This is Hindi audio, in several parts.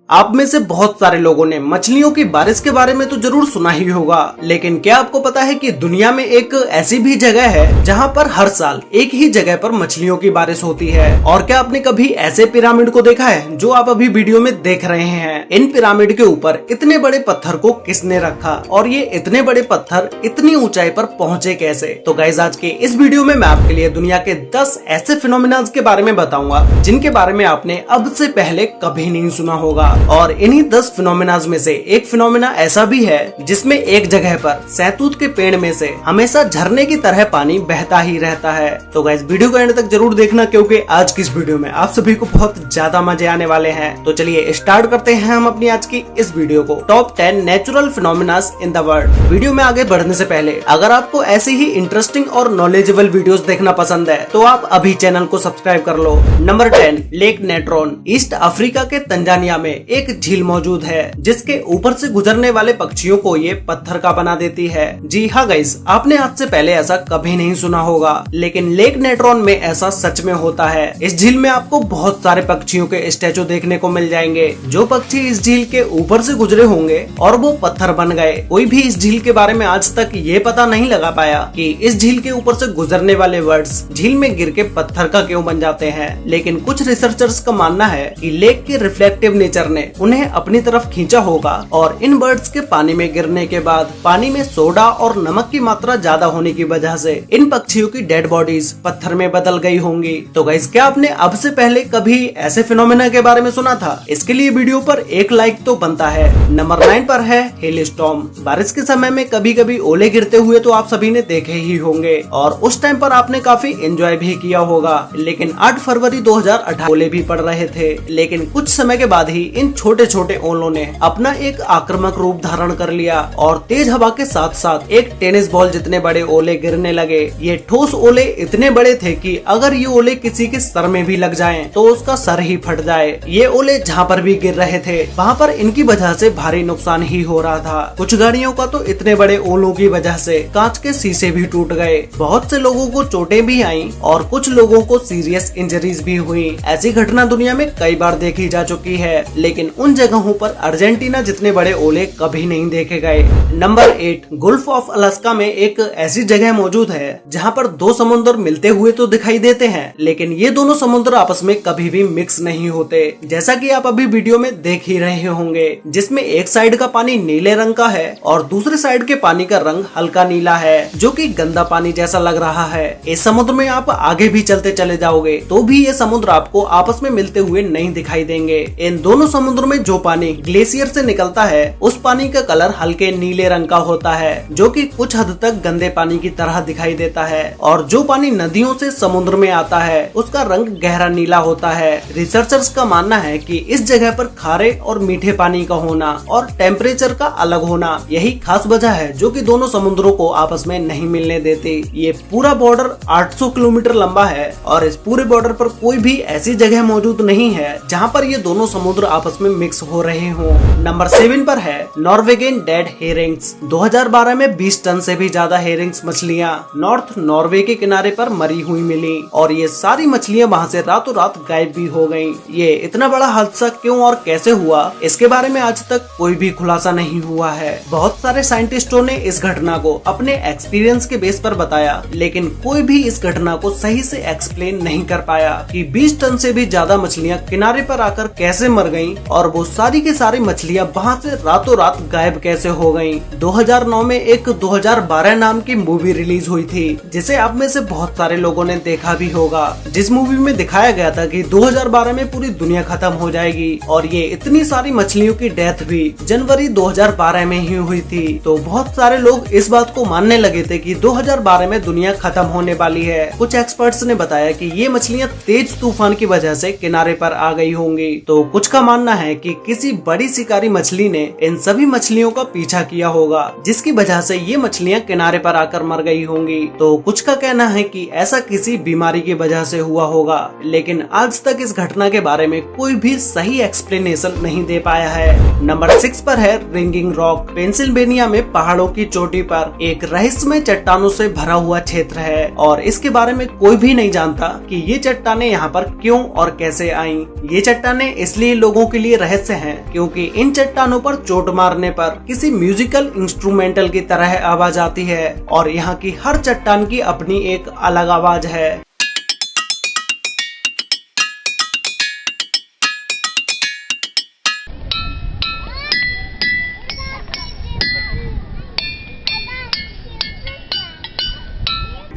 आप में से बहुत सारे लोगों ने मछलियों की बारिश के बारे में तो जरूर सुना ही होगा, लेकिन क्या आपको पता है कि दुनिया में एक ऐसी भी जगह है जहां पर हर साल एक ही जगह पर मछलियों की बारिश होती है। और क्या आपने कभी ऐसे पिरामिड को देखा है जो आप अभी वीडियो में देख रहे हैं? इन पिरामिड के ऊपर इतने बड़े पत्थर को किसने रखा और ये इतने बड़े पत्थर इतनी ऊंचाई पर पहुंचे कैसे? तो गाइस, आज के इस वीडियो में मैं आपके लिए दुनिया के 10 ऐसे फिनोमिना के बारे में बताऊंगा जिनके बारे में आपने अब से पहले कभी नहीं सुना होगा। और इन्हीं 10 फिनोमिनाज में से एक फिनोमिना ऐसा भी है जिसमें एक जगह पर सहतूत के पेड़ में से हमेशा झरने की तरह पानी बहता ही रहता है। तो गाइस, वीडियो को एंड तक जरूर देखना क्योंकि आज की इस वीडियो में आप सभी को बहुत ज्यादा मजे आने वाले हैं। तो चलिए स्टार्ट करते हैं हम अपनी आज की इस वीडियो को। Top 10 natural phenomenas in the world. Video में आगे बढ़ने से पहले अगर आपको ऐसे ही इंटरेस्टिंग और नॉलेजेबल वीडियोस देखना पसंद है तो आप अभी चैनल को सब्सक्राइब कर लो। Number 10, lake Natron. East Africa के तंजानिया में एक झील मौजूद है जिसके ऊपर से गुजरने वाले पक्षियों को ये पत्थर का बना देती है। जी हाँ गाइस, आपने आज से पहले ऐसा कभी नहीं सुना होगा, लेकिन लेक नेट्रॉन में ऐसा सच में होता है। इस झील में आपको बहुत सारे पक्षियों के स्टैचू देखने को मिल जाएंगे। जो पक्षी इस झील के ऊपर से गुजरे होंगे और वो पत्थर बन गए। कोई भी इस झील के बारे में आज तक ये पता नहीं लगा पाया कि इस झील के ऊपर से गुजरने वाले वर्ड्स झील में गिर के पत्थर का क्यों बन जाते हैं। लेकिन कुछ रिसर्चर्स का मानना है कि लेक के रिफ्लेक्टिव नेचर ने उन्हें अपनी तरफ खींचा होगा और इन बर्ड्स के पानी में गिरने के बाद पानी में सोडा और नमक की मात्रा ज्यादा होने की वजह से इन पक्षियों की डेड बॉडीज पत्थर में बदल गई होंगी। तो गाइस, क्या आपने अब से पहले कभी ऐसे फिनोमेना के बारे में सुना था? इसके लिए वीडियो पर एक लाइक तो बनता है। नंबर 9 पर है हेल स्टॉर्म। बारिश के समय में कभी कभी ओले गिरते हुए तो आप सभी ने देखे ही होंगे और उस टाइम पर आपने काफी एंजॉय भी किया होगा। लेकिन 8 फरवरी 2018 ओले भी पड़ रहे थे, लेकिन कुछ समय के बाद ही इन छोटे छोटे ओलों ने अपना एक आक्रामक रूप धारण कर लिया और तेज हवा के साथ साथ एक टेनिस बॉल जितने बड़े ओले गिरने लगे। ये ठोस ओले इतने बड़े थे कि अगर ये ओले किसी के सर में भी लग जाएं तो उसका सर ही फट जाए। ये ओले जहाँ पर भी गिर रहे थे वहाँ पर इनकी वजह से भारी नुकसान ही हो रहा था। कुछ गाड़ियों का तो इतने बड़े ओलों की वजह से कांच के शीशे भी टूट गए। बहुत से लोगों को चोटें भी आईं और कुछ लोगों को सीरियस इंजरीज भी हुई। ऐसी घटना दुनिया में कई बार देखी जा चुकी है, लेकिन उन जगहों पर अर्जेंटीना जितने बड़े ओले कभी नहीं देखे गए। नंबर 8, गुल्फ ऑफ अलास्का में एक ऐसी जगह मौजूद है जहां पर दो समुद्र मिलते हुए तो दिखाई देते हैं, लेकिन ये दोनों समुद्र आपस में कभी भी मिक्स नहीं होते। जैसा कि आप अभी वीडियो में देख ही रहे होंगे, जिसमें एक साइड का पानी नीले रंग का है और दूसरे साइड के पानी का रंग हल्का नीला है, जो कि गंदा पानी जैसा लग रहा है। इस समुद्र में आप आगे भी चलते चले जाओगे तो भी ये समुद्र आपको आपस में मिलते हुए नहीं दिखाई देंगे। इन दोनों समुद्र में जो पानी ग्लेशियर से निकलता है उस पानी का कलर हल्के नीले रंग का होता है, जो कि कुछ हद तक गंदे पानी की तरह दिखाई देता है। और जो पानी नदियों से समुद्र में आता है उसका रंग गहरा नीला होता है। रिसर्चर्स का मानना है कि इस जगह पर खारे और मीठे पानी का होना और टेम्परेचर का अलग होना यही खास वजह है जो कि दोनों समुद्रों को आपस में नहीं मिलने देती। ये पूरा बॉर्डर 800 किलोमीटर लंबा है और इस पूरे बॉर्डर पर कोई भी ऐसी जगह मौजूद नहीं है जहाँ पर ये दोनों समुद्र आपस में मिक्स हो रहे हों। नंबर 7 पर है नॉर्वेगियन डेड हेरिंग्स। 2012 में 20 टन से भी ज्यादा हेरिंग्स मछलियाँ नॉर्थ नॉर्वे के किनारे पर मरी हुई मिली और ये सारी मछलियाँ वहाँ से रातों रात गायब भी हो गयी। ये इतना बड़ा हादसा क्यों और कैसे हुआ, इसके बारे में आज तक कोई भी खुलासा नहीं हुआ है। बहुत सारे साइंटिस्टों ने इस घटना को अपने एक्सपीरियंस के बेस पर बताया, लेकिन कोई भी इस घटना को सही से एक्सप्लेन नहीं कर पाया कि 20 टन से भी ज्यादा मछलियाँ किनारे पर आकर कैसे मर गयी और वो सारी की सारी मछलियाँ वहाँ से रातों रात गायब कैसे हो गयी। 2009 में एक 2012 नाम की मूवी रिलीज हुई थी जिसे आप में से बहुत सारे लोगों ने देखा भी होगा, जिस मूवी में दिखाया गया था कि 2012 में पूरी दुनिया खत्म हो जाएगी और ये इतनी सारी मछलियों की डेथ भी जनवरी 2012 में ही हुई थी। तो बहुत सारे लोग इस बात को मानने लगे थे कि 2012 में दुनिया खत्म होने वाली है। कुछ एक्सपर्ट्स ने बताया कि ये मछलियाँ तेज तूफान की वजह से किनारे पर आ गई होंगी। तो कुछ का मानना है कि किसी बड़ी शिकारी मछली ने इन सभी मछलियों का पीछा किया होगा, जिसकी वजह से ये मछलियाँ किनारे पर आकर मर गई होंगी। तो कुछ का कहना है कि ऐसा किसी बीमारी की वजह से हुआ होगा, लेकिन आज तक इस घटना के बारे में कोई भी सही एक्सप्लेनेशन नहीं दे पाया है। नंबर 6 पर है रिंगिंग रॉक। पेंसिल्वेनिया में पहाड़ों की चोटी पर एक रहस्यमय चट्टानों से भरा हुआ क्षेत्र है और इसके बारे में कोई भी नहीं जानता कि ये चट्टानें यहाँ पर क्यों और कैसे आईं। ये चट्टानें इसलिए लोगों के लिए रहस्य हैं, क्योंकि इन चट्टानों पर चोट मारने पर किसी म्यूजिकल इंस्ट्रूमेंटल की तरह आवाज आती है और यहाँ की हर चट्टान की अपनी एक अलग आवाज है।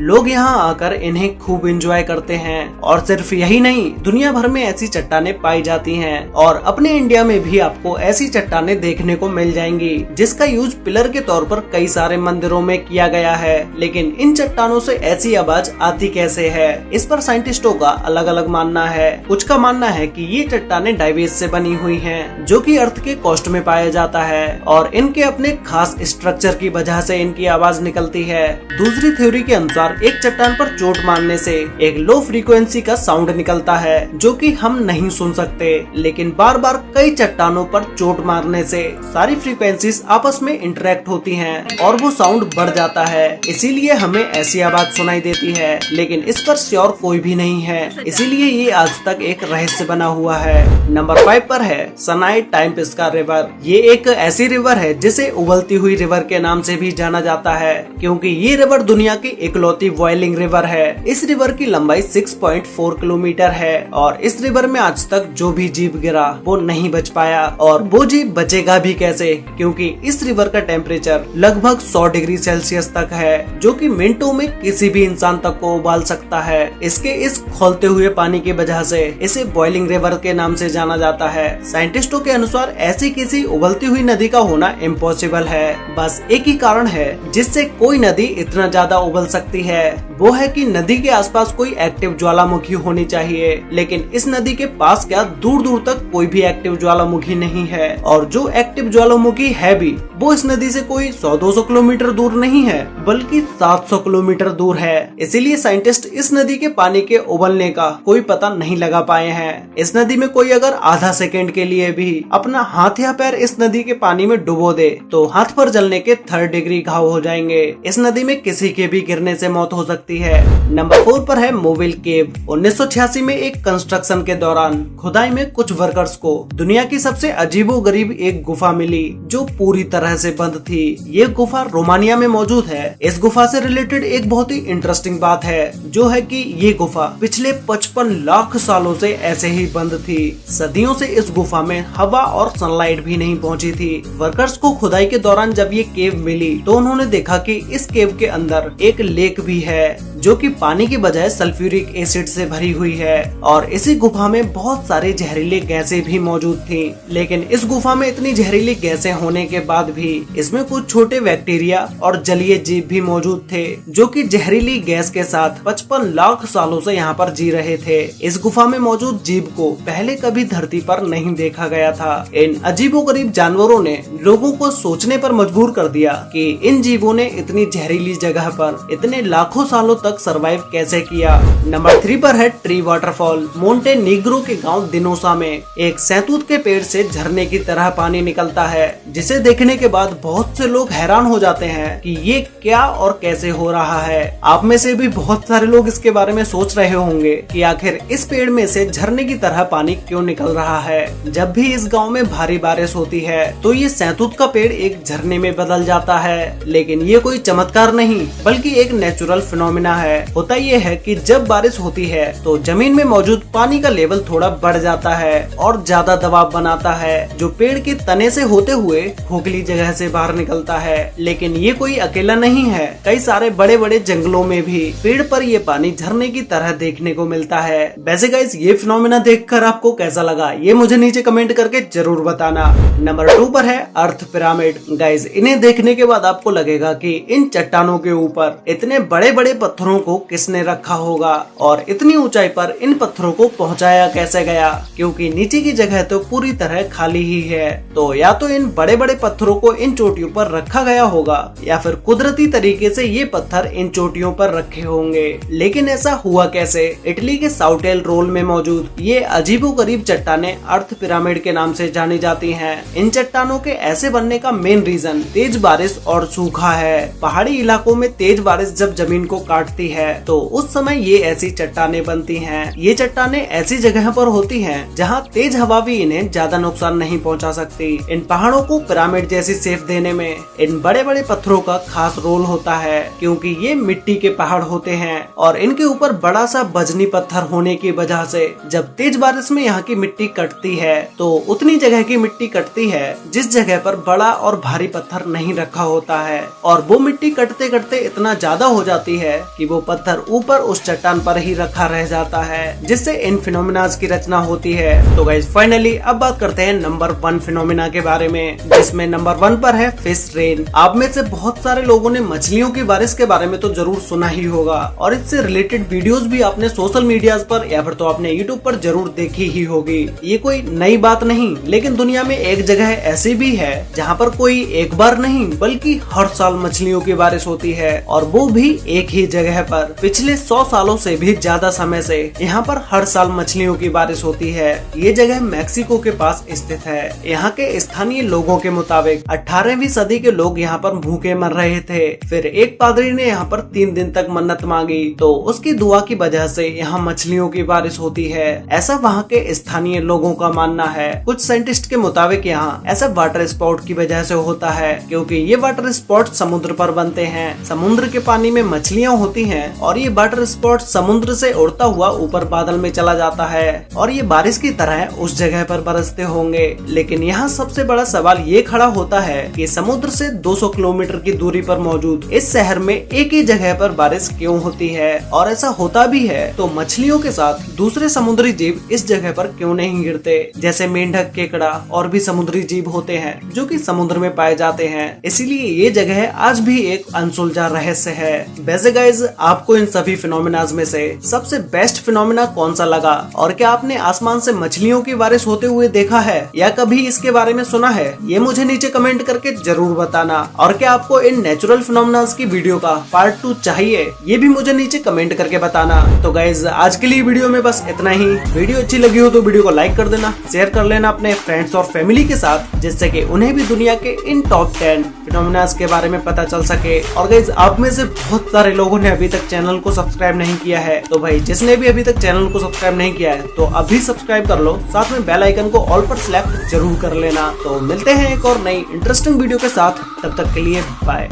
लोग यहाँ आकर इन्हें खूब एंजॉय करते हैं और सिर्फ यही नहीं, दुनिया भर में ऐसी चट्टानें पाई जाती हैं और अपने इंडिया में भी आपको ऐसी चट्टानें देखने को मिल जाएंगी, जिसका यूज पिलर के तौर पर कई सारे मंदिरों में किया गया है। लेकिन इन चट्टानों से ऐसी आवाज आती कैसे है, इस पर साइंटिस्टों का अलग अलग मानना है। कुछ का मानना है कि ये चट्टानें डाइवेज से बनी हुई हैं, जो कि अर्थ के कोस्ट में पाया जाता है और इनके अपने खास स्ट्रक्चर की वजह से इनकी आवाज निकलती है। दूसरी थ्योरी के अनुसार एक चट्टान पर चोट मारने से एक लो फ्रीक्वेंसी का साउंड निकलता है, जो कि हम नहीं सुन सकते, लेकिन बार बार कई चट्टानों पर चोट मारने से सारी फ्रीक्वेंसीज आपस में इंटरेक्ट होती हैं और वो साउंड बढ़ जाता है, इसीलिए हमें ऐसी आवाज सुनाई देती है। लेकिन इस पर श्योर कोई भी नहीं है, इसीलिए ये आज तक एक रहस्य बना हुआ है। नंबर 5 पर है सनाई टाइम्पेस्का रिवर। ये एक ऐसी रिवर है जिसे उबलती हुई रिवर के नाम से भी जाना जाता है, क्योंकि ये रिवर दुनिया की इकलौती बॉइलिंग रिवर है। इस रिवर की लंबाई 6.4 किलोमीटर है और इस रिवर में आज तक जो भी जीव गिरा वो नहीं बच पाया, और वो जीव बचेगा भी कैसे, क्योंकि इस रिवर का टेम्परेचर लगभग 100 डिग्री सेल्सियस तक है, जो कि मिनटों में किसी भी इंसान तक को उबाल सकता है। इसके इस खौलते हुए पानी की वजह से इसे बॉइलिंग रिवर के नाम से जाना जाता है। साइंटिस्टों के अनुसार ऐसी किसी उबलती हुई नदी का होना इम्पॉसिबल है। बस एक ही कारण है जिससे कोई नदी इतना ज्यादा उबल सकती है, वो है कि नदी के आसपास कोई एक्टिव ज्वालामुखी होनी चाहिए। लेकिन इस नदी के पास क्या दूर दूर तक कोई भी एक्टिव ज्वालामुखी नहीं है, और जो एक्टिव ज्वालामुखी है भी वो इस नदी से कोई 100-200 किलोमीटर दूर नहीं है, बल्कि 700 किलोमीटर दूर है। इसीलिए साइंटिस्ट इस नदी के पानी के उबलने का कोई पता नहीं लगा पाए हैं। इस नदी में कोई अगर आधा सेकेंड के लिए भी अपना हाथ या पैर इस नदी के पानी में डुबो दे तो हाथ पर जलने के 3rd डिग्री घाव हो जाएंगे। इस नदी में किसी के भी गिरने से मौत हो सकती है। नंबर 4 पर है मोविल केव। 1986 में एक कंस्ट्रक्शन के दौरान खुदाई में कुछ वर्कर्स को दुनिया की सबसे अजीबोगरीब एक गुफा मिली, जो पूरी तरह से बंद थी। ये गुफा रोमानिया में मौजूद है। इस गुफा से रिलेटेड एक बहुत ही इंटरेस्टिंग बात है, जो है कि ये गुफा पिछले 55 लाख सालों से ऐसे ही बंद थी। सदियों से इस गुफा में हवा और सनलाइट भी नहीं पहुंची थी। वर्कर्स को खुदाई के दौरान जब ये केव मिली तो उन्होंने देखा कि इस केव के अंदर एक लेक भी है, जो कि पानी की बजाय सल्फ्यूरिक एसिड से भरी हुई है, और इसी गुफा में बहुत सारी जहरीली गैसें भी मौजूद थी। लेकिन इस गुफा में इतनी जहरीली गैसें होने के बाद भी इसमें कुछ छोटे बैक्टीरिया और जलीय जीव भी मौजूद थे, जो कि जहरीली गैस के साथ 55 लाख सालों से यहाँ पर जी रहे थे। इस गुफा में मौजूद जीव को पहले कभी धरती पर नहीं देखा गया था। इन अजीबोगरीब जानवरों ने लोगों को सोचने पर मजबूर कर दिया कि इन जीवों ने इतनी जहरीली जगह पर इतने लाखों सालों तक सरवाइव कैसे किया। नंबर 3 पर है ट्री वाटरफॉल। मोंटेनीग्रो के गांव दिनोसा में एक सैतूत के पेड़ से झरने की तरह पानी निकलता है, जिसे देखने के बाद बहुत से लोग हैरान हो जाते हैं कि ये क्या और कैसे हो रहा है। आप में से भी बहुत सारे लोग इसके बारे में सोच रहे होंगे कि आखिर इस पेड़ में से झरने की तरह पानी क्यों निकल रहा है। जब भी इस गाँव में भारी बारिश होती है तो ये सैतूत का पेड़ एक झरने में बदल जाता है, लेकिन ये कोई चमत्कार नहीं बल्कि एक नेचुरल फिनोमिना है। होता ये है कि जब बारिश होती है तो जमीन में मौजूद पानी का लेवल थोड़ा बढ़ जाता है और ज्यादा दबाव बनाता है, जो पेड़ के तने से होते हुए खोखली जगह से बाहर निकलता है। लेकिन ये कोई अकेला नहीं है, कई सारे बड़े बड़े जंगलों में भी पेड़ पर ये पानी झरने की तरह देखने को मिलता है। वैसे गाइस, ये फिनोमिना देखकर आपको कैसा लगा ये मुझे नीचे कमेंट करके जरूर बताना। नंबर 2 पर है अर्थ पिरामिड। गाइस, इन्हें देखने के बाद आपको लगेगा कि इन चट्टानों के ऊपर इतने बड़े बड़े पत्थरों को किसने रखा होगा और इतनी ऊंचाई पर इन पत्थरों को पहुंचाया कैसे गया, क्योंकि नीचे की जगह तो पूरी तरह खाली ही है। तो या तो इन बड़े बड़े पत्थरों को इन चोटियों पर रखा गया होगा या फिर कुदरती तरीके से ये पत्थर इन चोटियों पर रखे होंगे। लेकिन ऐसा हुआ कैसे? इटली के साउटेल रोल में मौजूद ये अजीबोगरीब चट्टानें अर्थ पिरामिड के नाम से जानी जाती हैं। इन चट्टानों के ऐसे बनने का मेन रीजन तेज बारिश और सूखा है। पहाड़ी इलाकों में तेज बारिश जब जमीन को काटती कटती है तो उस समय ये ऐसी चट्टानें बनती हैं। ये चट्टानें ऐसी जगह पर होती हैं जहाँ तेज हवा भी इन्हें ज्यादा नुकसान नहीं पहुँचा सकती। इन पहाड़ों को पिरामिड जैसी शेप देने में इन बड़े बड़े पत्थरों का खास रोल होता है, क्योंकि ये मिट्टी के पहाड़ होते हैं और इनके ऊपर बड़ा सा बजनी पत्थर होने की वजह से जब तेज बारिश में यहाँ की मिट्टी कटती है तो उतनी जगह की मिट्टी कटती है जिस जगह पर बड़ा और भारी पत्थर नहीं रखा होता है, और वो मिट्टी कटते कटते इतना ज्यादा हो जाती है कि वो पत्थर ऊपर उस चट्टान पर ही रखा रह जाता है, जिससे इन फिनोमिनाज की रचना होती है। तो गाइस फाइनली अब बात करते हैं नंबर 1 फिनोमिना के बारे में, जिसमें नंबर 1 पर है फिश रेन। आप में से बहुत सारे लोगों ने मछलियों की बारिश के बारे में तो जरूर सुना ही होगा और इससे रिलेटेड वीडियोस भी आपने सोशल मीडिया पर या फिर तो आपने यूट्यूब पर जरूर देखी ही होगी। ये कोई नई बात नहीं, लेकिन दुनिया में एक जगह ऐसी भी है जहाँ पर कोई एक बार नहीं बल्कि हर साल मछलियों की बारिश होती है, और वो भी एक ही जगह पर। पिछले 100 सालों से भी ज्यादा समय से यहाँ पर हर साल मछलियों की बारिश होती है। ये जगह मैक्सिको के पास स्थित है। यहाँ के स्थानीय लोगों के मुताबिक 18वीं सदी के लोग यहाँ पर भूखे मर रहे थे। फिर एक पादरी ने यहाँ पर 3 दिन तक मन्नत मांगी तो उसकी दुआ की वजह से यहाँ मछलियों की बारिश होती है, ऐसा वहाँ के स्थानीय लोगों का मानना है। कुछ साइंटिस्ट के मुताबिक यहाँ ऐसा वाटर स्पॉट की वजह से होता है क्योंकि ये वाटर स्पॉट समुद्र पर बनते हैं। समुद्र के पानी में मछलियाँ होती हैं और ये वाटर स्पॉट समुद्र से उड़ता हुआ ऊपर बादल में चला जाता है और ये बारिश की तरह उस जगह पर बरसते होंगे। लेकिन यहाँ सबसे बड़ा सवाल ये खड़ा होता है कि समुद्र से 200 किलोमीटर की दूरी पर मौजूद इस शहर में एक ही जगह पर बारिश क्यों होती है, और ऐसा होता भी है तो मछलियों के साथ दूसरे समुद्री जीव इस जगह पर क्यों नहीं गिरते, जैसे मेंढक, केकड़ा और भी समुद्री जीव होते हैं जो कि समुद्र में पाए जाते हैं। इसीलिए ये जगह आज भी एक अनसुलझा रहस्य है। वैसे गाइज, आपको इन सभी फिनोमिनाज में से सबसे बेस्ट फिनोमिना कौन सा लगा, और क्या आपने आसमान से मछलियों की बारिश होते हुए देखा है या कभी इसके बारे में सुना है? ये मुझे नीचे कमेंट करके जरूर बताना। और क्या आपको इन नेचुरल फिनोमिनाज की वीडियो का पार्ट 2 चाहिए, ये भी मुझे नीचे कमेंट करके बताना। तो गाइज, आज के लिए वीडियो में बस इतना ही। वीडियो अच्छी लगी हो तो वीडियो को लाइक कर देना, शेयर कर लेना अपने फ्रेंड्स और फैमिली के साथ, जिससे कि उन्हें भी दुनिया के इन टॉप 10 फिनोमिनाज के बारे में पता चल सके। और गाइज, आप में से बहुत सारे लोगों ने अभी तक चैनल को सब्सक्राइब नहीं किया है, तो भाई जिसने भी अभी तक चैनल को सब्सक्राइब नहीं किया है तो अभी सब्सक्राइब कर लो, साथ में बेल आइकन को ऑल पर सिलेक्ट जरूर कर लेना। तो मिलते हैं एक और नई इंटरेस्टिंग वीडियो के साथ, तब तक के लिए बाय।